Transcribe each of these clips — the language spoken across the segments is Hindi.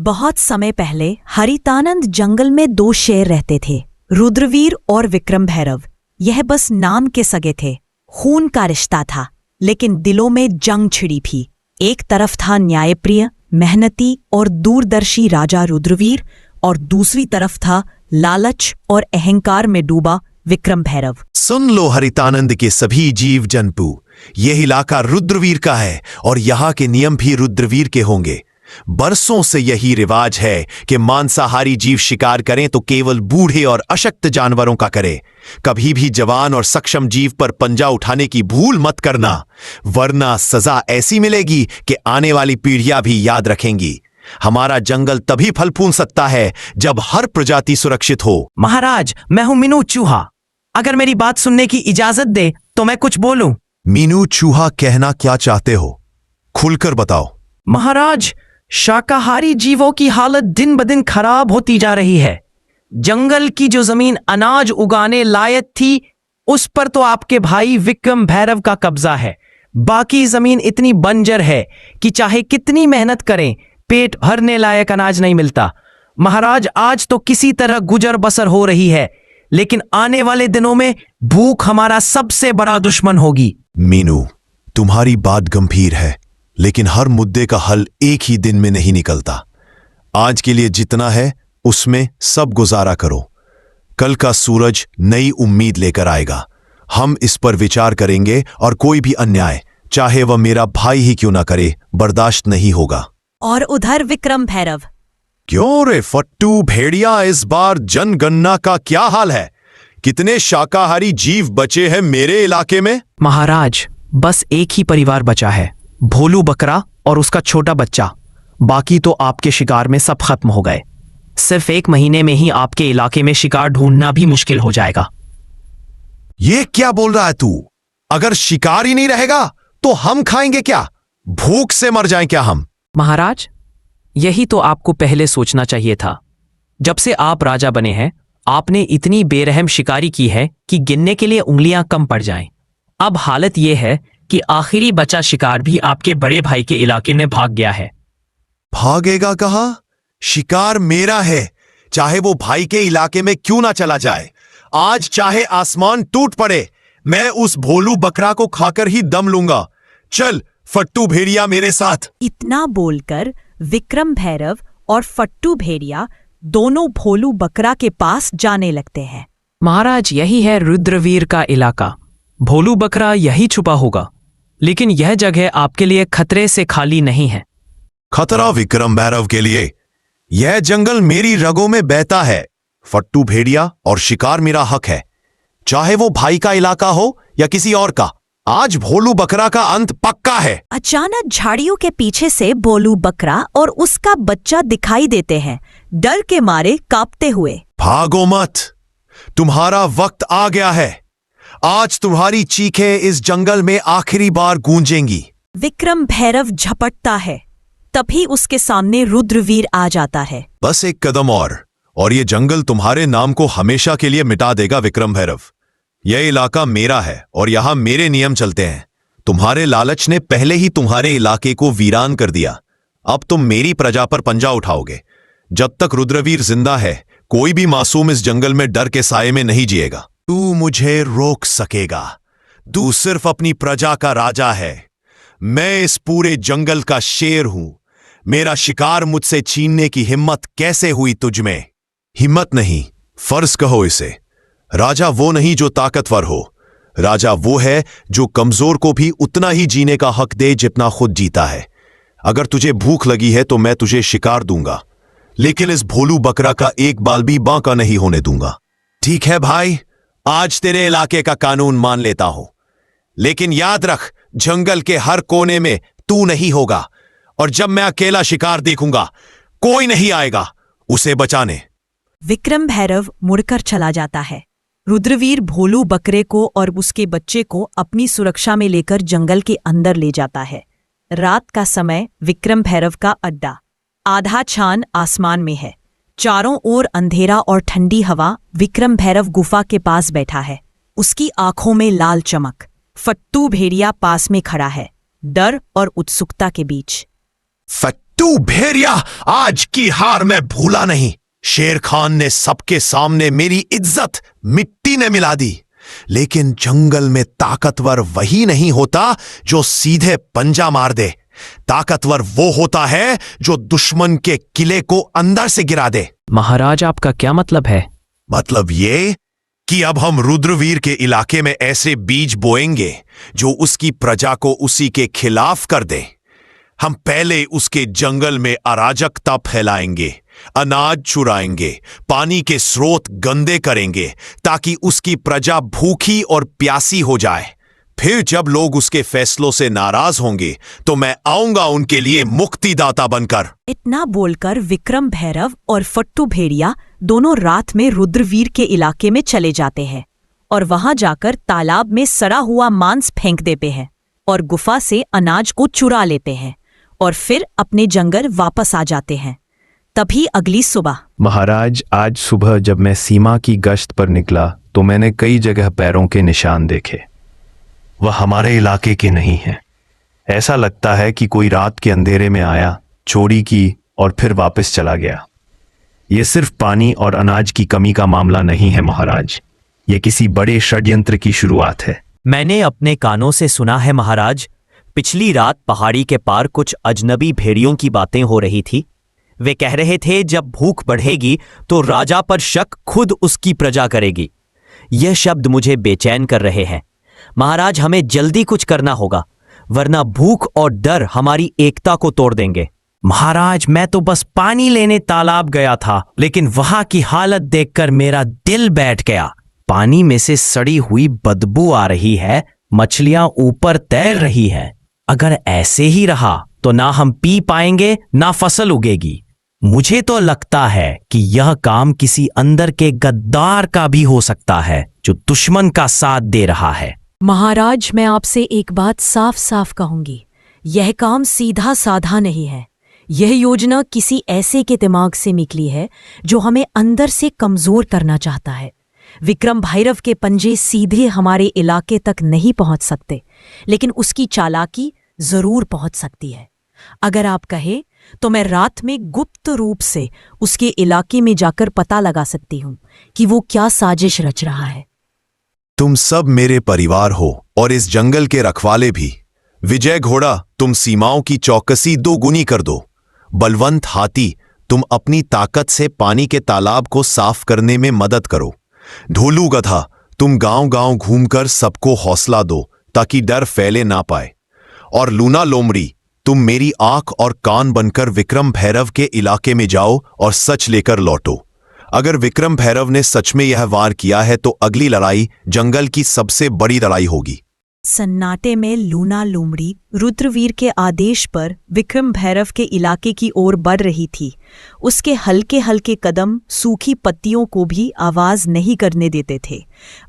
बहुत समय पहले हरितानंद जंगल में दो शेर रहते थे, रुद्रवीर और विक्रम भैरव। यह बस नाम के सगे थे, खून का रिश्ता था, लेकिन दिलों में जंग छिड़ी थी। एक तरफ था न्यायप्रिय, मेहनती और दूरदर्शी राजा रुद्रवीर, और दूसरी तरफ था लालच और अहंकार में डूबा विक्रम भैरव। सुन लो हरितानंद के सभी जीव जंतु, यह इलाका रुद्रवीर का है और यहाँ के नियम भी रुद्रवीर के होंगे। बरसों से यही रिवाज है कि मांसाहारी जीव शिकार करें तो केवल बूढ़े और अशक्त जानवरों का करें। कभी भी जवान और सक्षम जीव पर पंजा उठाने की भूल मत करना, वरना सजा ऐसी मिलेगी कि आने वाली पीढ़ियां भी याद रखेंगी। हमारा जंगल तभी फल फूल सकता है जब हर प्रजाति सुरक्षित हो। महाराज, मैं हूं मीनू चूहा। अगर मेरी बात सुनने की इजाजत दे तो मैं कुछ बोलूं। मीनू चूहा कहना क्या चाहते हो, खुलकर बताओ। महाराज, शाकाहारी जीवों की हालत दिन ब दिन खराब होती जा रही है। जंगल की जो जमीन अनाज उगाने लायक थी, उस पर तो आपके भाई विक्रम भैरव का कब्जा है। बाकी जमीन इतनी बंजर है कि चाहे कितनी मेहनत करें, पेट भरने लायक अनाज नहीं मिलता। महाराज, आज तो किसी तरह गुजर बसर हो रही है, लेकिन आने वाले दिनों में भूख हमारा सबसे बड़ा दुश्मन होगी। मीनू, तुम्हारी बात गंभीर है, लेकिन हर मुद्दे का हल एक ही दिन में नहीं निकलता। आज के लिए जितना है उसमें सब गुजारा करो, कल का सूरज नई उम्मीद लेकर आएगा। हम इस पर विचार करेंगे और कोई भी अन्याय, चाहे वह मेरा भाई ही क्यों ना करे, बर्दाश्त नहीं होगा। और उधर विक्रम भैरव। क्यों रे फट्टू भेड़िया, इस बार जनगणना का क्या हाल है? कितने शाकाहारी जीव बचे हैं मेरे इलाके में? महाराज, बस एक ही परिवार बचा है, भोलू बकरा और उसका छोटा बच्चा। बाकी तो आपके शिकार में सब खत्म हो गए। सिर्फ 1 महीने में ही आपके इलाके में शिकार ढूंढना भी मुश्किल हो जाएगा। ये क्या बोल रहा है तू? अगर शिकार ही नहीं रहेगा तो हम खाएंगे क्या? भूख से मर जाएं क्या हम? महाराज, यही तो आपको पहले सोचना चाहिए था। जब से आप राजा बने हैं, आपने इतनी बेरहम शिकारी की है कि गिनने के लिए उंगलियां कम पड़ जाएं। अब हालत यह है कि आखिरी बचा शिकार भी आपके बड़े भाई के इलाके में भाग गया है। भागेगा कहाँ? शिकार मेरा है, चाहे वो भाई के इलाके में क्यों ना चला जाए। आज चाहे आसमान टूट पड़े, मैं उस भोलू बकरा को खाकर ही दम लूंगा। चल फट्टू भेड़िया मेरे साथ। इतना बोलकर विक्रम भैरव और फट्टू भेड़िया दोनों भोलू बकरा के पास जाने लगते हैं। महाराज, यही है रुद्रवीर का इलाका। भोलू बकरा यही छुपा होगा, लेकिन यह जगह आपके लिए खतरे से खाली नहीं है। खतरा विक्रम भैरव के लिए? यह जंगल मेरी रगों में बहता है। फट्टू भेड़िया और शिकार मेरा हक है, चाहे वो भाई का इलाका हो या किसी और का। आज भोलू बकरा का अंत पक्का है। अचानक झाड़ियों के पीछे से भोलू बकरा और उसका बच्चा दिखाई देते हैं, डर के मारे कांपते हुए। भागो मत, तुम्हारा वक्त आ गया है। आज तुम्हारी चीखें इस जंगल में आखिरी बार गूंजेंगी। विक्रम भैरव झपटता है, तभी उसके सामने रुद्रवीर आ जाता है। बस एक कदम और ये जंगल तुम्हारे नाम को हमेशा के लिए मिटा देगा विक्रम भैरव। यह इलाका मेरा है और यहां मेरे नियम चलते हैं। तुम्हारे लालच ने पहले ही तुम्हारे इलाके को वीरान कर दिया। अब तुम मेरी प्रजा पर पंजा उठाओगे। जब तक रुद्रवीर जिंदा है, कोई भी मासूम इस जंगल में डर के साये में नहीं जिएगा। तू मुझे रोक सकेगा? तू सिर्फ अपनी प्रजा का राजा है। मैं इस पूरे जंगल का शेर हूं। मेरा शिकार मुझसे छीनने की हिम्मत कैसे हुई तुझमें? हिम्मत नहीं, फर्ज कहो इसे। राजा वो नहीं जो ताकतवर हो, राजा वो है जो कमजोर को भी उतना ही जीने का हक दे जितना खुद जीता है। अगर तुझे भूख लगी है तो मैं तुझे शिकार दूंगा, लेकिन इस भोलू बकरा का एक बाल भी बांका नहीं होने दूंगा। ठीक है भाई, आज तेरे इलाके का कानून मान लेता हूं, लेकिन याद रख, जंगल के हर कोने में तू नहीं होगा, और जब मैं अकेला शिकार देखूंगा, कोई नहीं आएगा उसे बचाने। विक्रम भैरव मुड़कर चला जाता है। रुद्रवीर भोलू बकरे को और उसके बच्चे को अपनी सुरक्षा में लेकर जंगल के अंदर ले जाता है। रात का समय विक्रम भैरव का अड्डा। आधा चांद आसमान में है, चारों ओर अंधेरा और ठंडी हवा। विक्रम भैरव गुफा के पास बैठा है, उसकी आंखों में लाल चमक। फट्टू भेड़िया पास में खड़ा है, डर और उत्सुकता के बीच। फट्टू भेड़िया, आज की हार मैं भूला नहीं। शेर खान ने सबके सामने मेरी इज्जत मिट्टी ने मिला दी। लेकिन जंगल में ताकतवर वही नहीं होता जो सीधे पंजा मार दे। ताकतवर वो होता है जो दुश्मन के किले को अंदर से गिरा दे। महाराज, आपका क्या मतलब है? मतलब ये कि अब हम रुद्रवीर के इलाके में ऐसे बीज बोएंगे जो उसकी प्रजा को उसी के खिलाफ कर दे। हम पहले उसके जंगल में अराजकता फैलाएंगे, अनाज चुराएंगे, पानी के स्रोत गंदे करेंगे ताकि उसकी प्रजा भूखी और प्यासी हो जाए। फिर जब लोग उसके फैसलों से नाराज होंगे तो मैं आऊंगा उनके लिए मुक्तिदाता बनकर। इतना बोलकर विक्रम भैरव और फट्टू भेड़िया दोनों रात में रुद्रवीर के इलाके में चले जाते हैं और वहां जाकर तालाब में सड़ा हुआ मांस फेंक देते हैं और गुफा से अनाज को चुरा लेते हैं और फिर अपने जंगल वापस आ जाते हैं। तभी अगली सुबह। महाराज, आज सुबह जब मैं सीमा की गश्त पर निकला तो मैंने कई जगह पैरों के निशान देखे। वह हमारे इलाके के नहीं हैं। ऐसा लगता है कि कोई रात के अंधेरे में आया, चोरी की और फिर वापस चला गया। यह सिर्फ पानी और अनाज की कमी का मामला नहीं है महाराज, यह किसी बड़े षड्यंत्र की शुरुआत है। मैंने अपने कानों से सुना है महाराज, पिछली रात पहाड़ी के पार कुछ अजनबी भेड़ियों की बातें हो रही थी। वे कह रहे थे जब भूख बढ़ेगी तो राजा पर शक खुद उसकी प्रजा करेगी। यह शब्द मुझे बेचैन कर रहे हैं। महाराज, हमें जल्दी कुछ करना होगा, वरना भूख और डर हमारी एकता को तोड़ देंगे। महाराज, मैं तो बस पानी लेने तालाब गया था, लेकिन वहां की हालत देखकर मेरा दिल बैठ गया। पानी में से सड़ी हुई बदबू आ रही है, मछलियां ऊपर तैर रही है। अगर ऐसे ही रहा तो ना हम पी पाएंगे ना फसल उगेगी। मुझे तो लगता है कि यह काम किसी अंदर के गद्दार का भी हो सकता है जो दुश्मन का साथ दे रहा है। महाराज, मैं आपसे एक बात साफ साफ कहूंगी, यह काम सीधा साधा नहीं है। यह योजना किसी ऐसे के दिमाग से निकली है जो हमें अंदर से कमजोर करना चाहता है। विक्रम भैरव के पंजे सीधे हमारे इलाके तक नहीं पहुंच सकते, लेकिन उसकी चालाकी जरूर पहुंच सकती है। अगर आप कहे तो मैं रात में गुप्त रूप से उसके इलाके में जाकर पता लगा सकती हूं कि वो क्या साजिश रच रहा है। तुम सब मेरे परिवार हो और इस जंगल के रखवाले भी। विजय घोड़ा, तुम सीमाओं की चौकसी दोगुनी कर दो। बलवंत हाथी, तुम अपनी ताकत से पानी के तालाब को साफ करने में मदद करो। ढोलू गधा, तुम गांव-गांव घूमकर सबको हौसला दो ताकि डर फैले ना पाए। और लूना लोमड़ी, तुम मेरी आंख और कान बनकर विक्रम भैरव के इलाके में जाओ और सच लेकर लौटो। अगर विक्रम भैरव ने सच में यह वार किया है तो अगली लड़ाई जंगल की सबसे बड़ी लड़ाई होगी। सन्नाटे में लूना लोमड़ी रुद्रवीर के आदेश पर विक्रम भैरव के इलाके की ओर बढ़ रही थी। उसके हल्के हल्के कदम सूखी पत्तियों को भी आवाज नहीं करने देते थे।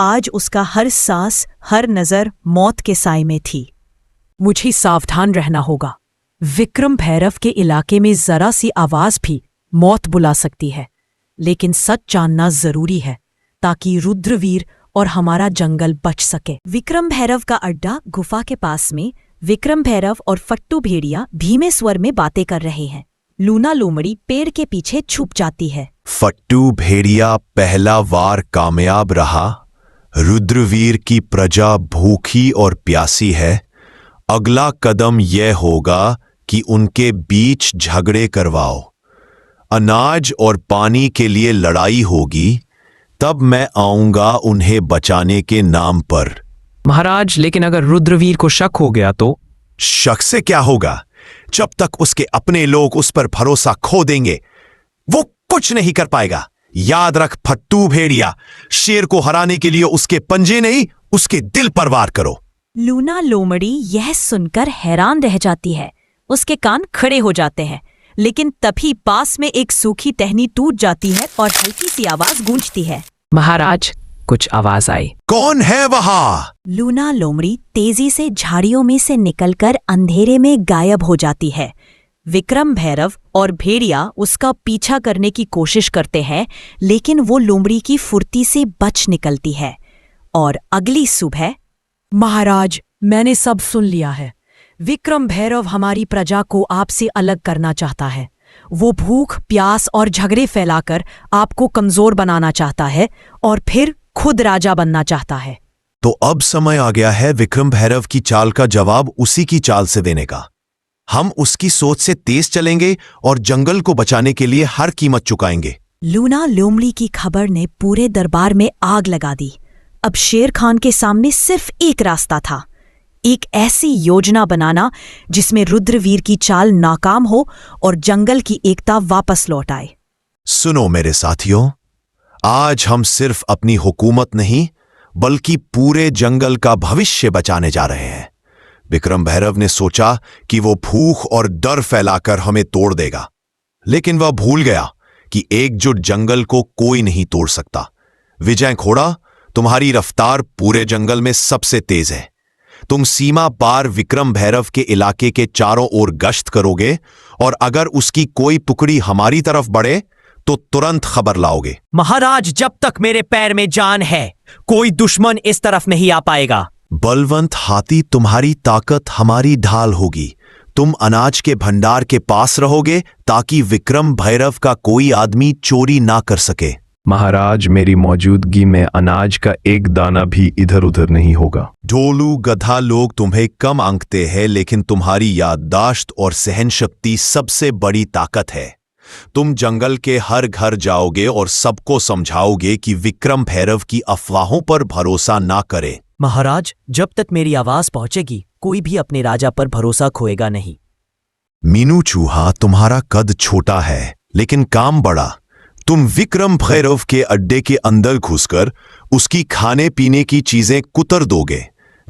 आज उसका हर सांस, हर नजर मौत के साए में थी। मुझे सावधान रहना होगा। विक्रम भैरव के इलाके में जरा सी आवाज भी मौत बुला सकती है, लेकिन सच जानना जरूरी है ताकि रुद्रवीर और हमारा जंगल बच सके। विक्रम भैरव का अड्डा गुफा के पास में विक्रम भैरव और फट्टू भेड़िया धीमे स्वर में बातें कर रहे हैं। लूना लोमड़ी पेड़ के पीछे छुप जाती है। फट्टू भेड़िया, पहला वार कामयाब रहा। रुद्रवीर की प्रजा भूखी और प्यासी है। अगला कदम यह होगा कि उनके बीच झगड़े करवाओ। अनाज और पानी के लिए लड़ाई होगी, तब मैं आऊंगा उन्हें बचाने के नाम पर। महाराज, लेकिन अगर रुद्रवीर को शक हो गया तो? शक से क्या होगा? जब तक उसके अपने लोग उस पर भरोसा खो देंगे वो कुछ नहीं कर पाएगा। याद रख फट्टू भेड़िया, शेर को हराने के लिए उसके पंजे नहीं, उसके दिल पर वार करो। लूना लोमड़ी यह सुनकर हैरान रह जाती है। उसके कान खड़े हो जाते हैं, लेकिन तभी पास में एक सूखी टहनी टूट जाती है और हल्की सी आवाज गूंजती है। महाराज, कुछ आवाज आई। कौन है वहां? लूना लोमड़ी तेजी से झाड़ियों में से निकलकर अंधेरे में गायब हो जाती है। विक्रम भैरव और भेड़िया उसका पीछा करने की कोशिश करते हैं, लेकिन वो लोमड़ी की फुर्ती से बच निकलती है। और अगली सुबह। महाराज, मैंने सब सुन लिया है। विक्रम भैरव हमारी प्रजा को आपसे अलग करना चाहता है। वो भूख, प्यास और झगड़े फैलाकर आपको कमजोर बनाना चाहता है और फिर खुद राजा बनना चाहता है। तो अब समय आ गया है विक्रम भैरव की चाल का जवाब उसी की चाल से देने का। हम उसकी सोच से तेज चलेंगे और जंगल को बचाने के लिए हर कीमत चुकाएंगे। लूना लोमड़ी की खबर ने पूरे दरबार में आग लगा दी। अब शेर खान के सामने सिर्फ एक रास्ता था, एक ऐसी योजना बनाना जिसमें रुद्रवीर की चाल नाकाम हो और जंगल की एकता वापस लौट आए। सुनो मेरे साथियों, आज हम सिर्फ अपनी हुकूमत नहीं बल्कि पूरे जंगल का भविष्य बचाने जा रहे हैं। विक्रम भैरव ने सोचा कि वो भूख और डर फैलाकर हमें तोड़ देगा, लेकिन वह भूल गया कि एकजुट जंगल को कोई नहीं तोड़ सकता। विजय घोड़ा, तुम्हारी रफ्तार पूरे जंगल में सबसे तेज है। तुम सीमा पार विक्रम भैरव के इलाके के चारों ओर गश्त करोगे और अगर उसकी कोई टुकड़ी हमारी तरफ बढ़े तो तुरंत खबर लाओगे। महाराज, जब तक मेरे पैर में जान है कोई दुश्मन इस तरफ नहीं आ पाएगा। बलवंत हाथी, तुम्हारी ताकत हमारी ढाल होगी। तुम अनाज के भंडार के पास रहोगे ताकि विक्रम भैरव का कोई आदमी चोरी ना कर सके। महाराज, मेरी मौजूदगी में अनाज का एक दाना भी इधर उधर नहीं होगा। ढोलू गधा लोग तुम्हें कम आंकते हैं, लेकिन तुम्हारी याददाश्त और सहन शक्ति सबसे बड़ी ताकत है। तुम जंगल के हर घर जाओगे और सबको समझाओगे कि विक्रम भैरव की अफवाहों पर भरोसा ना करे। महाराज, जब तक मेरी आवाज पहुंचेगी कोई भी अपने राजा पर भरोसा खोएगा नहीं। मीनू चूहा, तुम्हारा कद छोटा है लेकिन काम बड़ा। तुम विक्रम भैरव के अड्डे के अंदर घुसकर उसकी खाने पीने की चीजें कुतर दोगे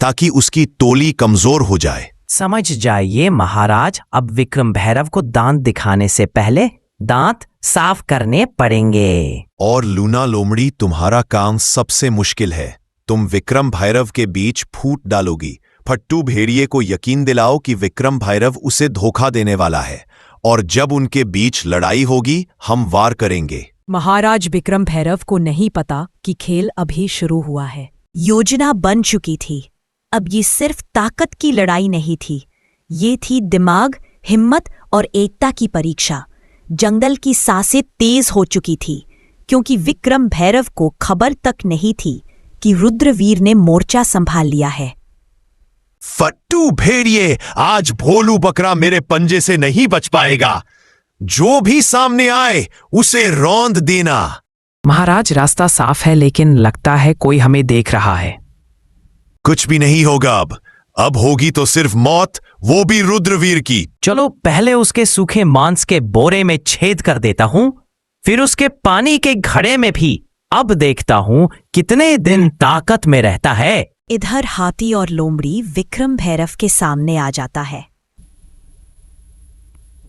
ताकि उसकी टोली कमजोर हो जाए। समझ जाइए महाराज, अब विक्रम भैरव को दांत दिखाने से पहले दांत साफ करने पड़ेंगे। और लूना लोमड़ी, तुम्हारा काम सबसे मुश्किल है। तुम विक्रम भैरव के बीच फूट डालोगी। फट्टू भेड़िए को यकीन दिलाओ कि विक्रम भैरव उसे धोखा देने वाला है और जब उनके बीच लड़ाई होगी हम वार करेंगे। महाराज, विक्रम भैरव को नहीं पता कि खेल अभी शुरू हुआ है। योजना बन चुकी थी। अब ये सिर्फ ताकत की लड़ाई नहीं थी, ये थी दिमाग, हिम्मत और एकता की परीक्षा। जंगल की सांसें तेज हो चुकी थी क्योंकि विक्रम भैरव को खबर तक नहीं थी कि रुद्रवीर ने मोर्चा संभाल लिया है। फट्टू भेड़िए, आज भोलू बकरा मेरे पंजे से नहीं बच पाएगा। जो भी सामने आए उसे रौंद देना। महाराज, रास्ता साफ है लेकिन लगता है कोई हमें देख रहा है। कुछ भी नहीं होगा। अब होगी तो सिर्फ मौत, वो भी रुद्रवीर की। चलो पहले उसके सूखे मांस के बोरे में छेद कर देता हूं, फिर उसके पानी के घड़े में भी। अब देखता हूं कितने दिन ताकत में रहता है। इधर हाथी और लोमड़ी विक्रम भैरव के सामने आ जाता है।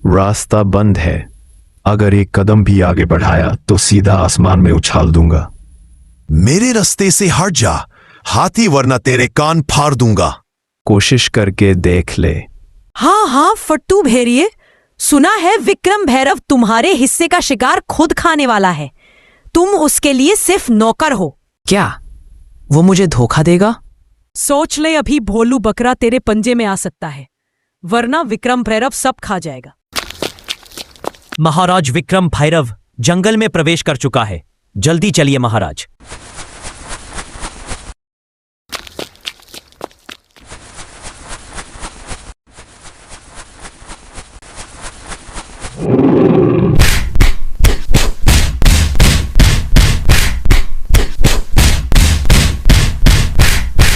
रास्ता बंद है। अगर एक कदम भी आगे बढ़ाया तो सीधा आसमान में उछाल दूंगा। मेरे रास्ते से हट जा हाथी, वरना तेरे कान फाड़ दूंगा। कोशिश करके देख ले। हाँ हाँ फट्टू भेड़िए, सुना है विक्रम भैरव तुम्हारे हिस्से का शिकार खुद खाने वाला है। तुम उसके लिए सिर्फ नौकर हो। क्या वो मुझे धोखा देगा? सोच ले, अभी भोलू बकरा तेरे पंजे में आ सकता है, वरना विक्रम भैरव सब खा जाएगा। महाराज, विक्रम भैरव जंगल में प्रवेश कर चुका है। जल्दी चलिए महाराज।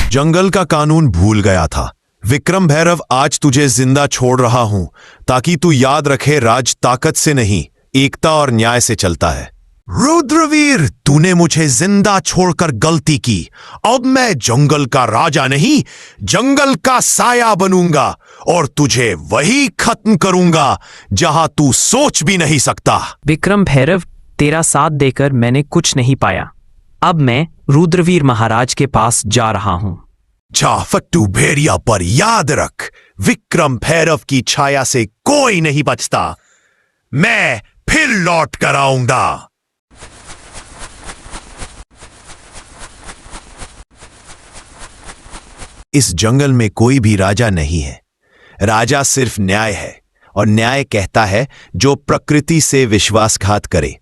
जंगल का कानून भूल गया था। विक्रम भैरव, आज तुझे जिंदा छोड़ रहा हूं ताकि तू याद रखे राज ताकत से नहीं, एकता और न्याय से चलता है। रुद्रवीर, तूने मुझे जिंदा छोड़कर गलती की। अब मैं जंगल का राजा नहीं, जंगल का साया बनूंगा और तुझे वही खत्म करूंगा जहां तू सोच भी नहीं सकता। विक्रम भैरव, तेरा साथ देकर मैंने कुछ नहीं पाया। अब मैं रुद्रवीर महाराज के पास जा रहा हूं। फट्टू भेड़िया, पर याद रख, विक्रम भैरव की छाया से कोई नहीं बचता। मैं फिर लौट कर आऊंगा। इस जंगल में कोई भी राजा नहीं है, राजा सिर्फ न्याय है, और न्याय कहता है जो प्रकृति से विश्वासघात करे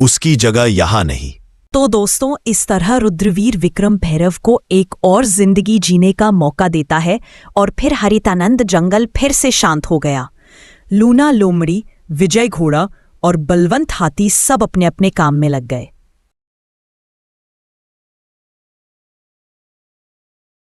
उसकी जगह यहां नहीं। तो दोस्तों, इस तरह रुद्रवीर विक्रम भैरव को एक और जिंदगी जीने का मौका देता है और फिर हरितानंद जंगल फिर से शांत हो गया। लूना लोमड़ी, विजय घोड़ा और बलवंत हाथी सब अपने अपने काम में लग गए।